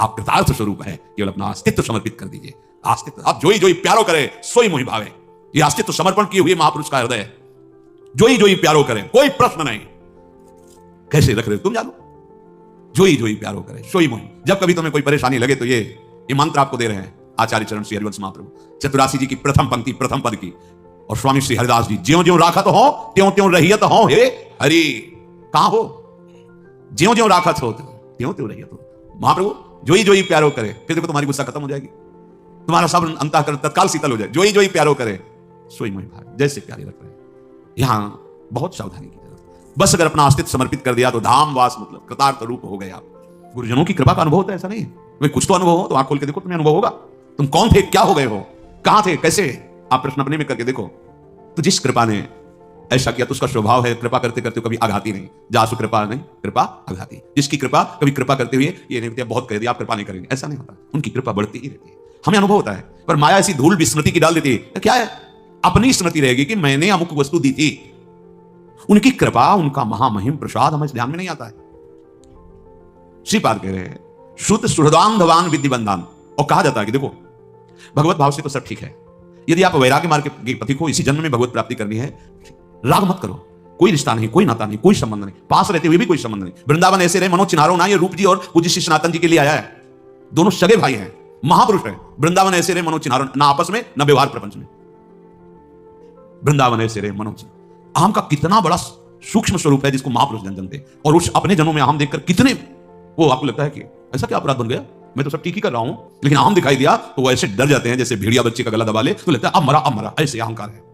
आप कृतार्थ स्वरूप है, केवल अपना अस्तित्व समर्पित कर दीजिए। अस्तित्व आप जोई जोई प्यारो करे सोई मोहि भावे, ये अस्तित्व समर्पण किए हुए महापुरुष का हृदय है। जोई जोई प्यारो करे, कोई प्रश्न नहीं, कैसे रख रहे हो तुम जानो। जोई जोई प्यारो करे सोई मोहि। जब कभी तुम्हें कोई परेशानी लगे तो ये मंत्र आपको दे रहे हैं आचार्य चरण श्री हरिवंश महाप्रभु चतुरासी जी की प्रथम पंक्ति प्रथम पद की, और स्वामी श्री हरिदास जी, ज्यों ज्यों राखत हो त्यों त्यों रहियत हो हे हरि। कहां हो? ज्यों ज्यों राखत हो त्यों त्यों रहियत हो। महाप्रभु जोई जोई प्यारो करे, फिर देखो तुम्हारी गुस्सा खत्म हो जाएगी, तुम्हारा सब अंतःकरण तत्काल शीतल हो जाए। जोई जोई प्यारो करे सोई मोहि भावे, जैसे प्यारे रख रहे हैं। यहां बहुत सावधानी की जरूरत। बस अगर अपना अस्तित्व समर्पित कर दिया तो धामवास मतलब कृतार्थ रूप हो गए आप। गुरुजनों की कृपा का अनुभव होता है, ऐसा नहीं है कुछ तो अनुभव हो तो आंख खोल के देखो, तुम्हें अनुभव होगा। तुम कौन थे, क्या हो गए हो, कहां थे, कैसे, आप प्रश्न अपने में करके देखो। तो जिस कृपा ने ऐसा किया तो उसका स्वभाव है कृपा करते करते कभी आघाती नहीं। जासु कृपा नहीं, कृपा आघाती। जिसकी कृपा कभी कृपा करते हुए ये नहीं होता बहुत कह दिया आप कृपा नहीं करेंगे, ऐसा नहीं होता। उनकी कृपा बढ़ती ही रहती है, हमें अनुभव होता है। पर माया ऐसी धूल विस्मृति की डाल देती है, क्या है, अपनी स्मृति रहेगी कि मैंने अमुक वस्तु दी थी। उनकी कृपा, उनका महामहिम प्रसाद हमें ध्यान में नहीं आता है। श्रीपाद कह रहे हैं श्रुत सुहृदांधवान विद्धिबंधान, और कहा जाता है कि देखो भगवत भाव से तो सब ठीक है, यदि आप वैराग्य मार्ग के पथिक हो, इसी जन्म में भगवत प्राप्ति करनी है, राग मत करो। कोई रिश्ता नहीं, कोई नाता नहीं, कोई संबंध नहीं, पास रहते हुए भी कोई संबंध नहीं। वृंदावन ऐसे रहे मनो चिन्हारो ना, ये रूप जी और पूज्य श्री सनातन जी के लिए आया है। दोनों सगे भाई हैं, महापुरुष हैं। वृंदावन ऐसे रहे मनो चिन्हारो, ना आपस में ना व्यवहार प्रपंच में। वृंदावन ऐसे रहे मनो चिन्हारो, आम का कितना बड़ा सूक्ष्म स्वरूप है जिसको महापुरुष जन जानते। और उस अपने जनों में आम देखकर कितने, वो आपको लगता है कि ऐसा क्या अपराध बन गया, मैं तो सब ठीक ही कर रहा हूं, लेकिन आम दिखाई दिया तो वो ऐसे डर जाते हैं जैसे भेड़िया बच्चे का गला दबा ले तो लगता है अब मरा, ऐसे अहंकार है।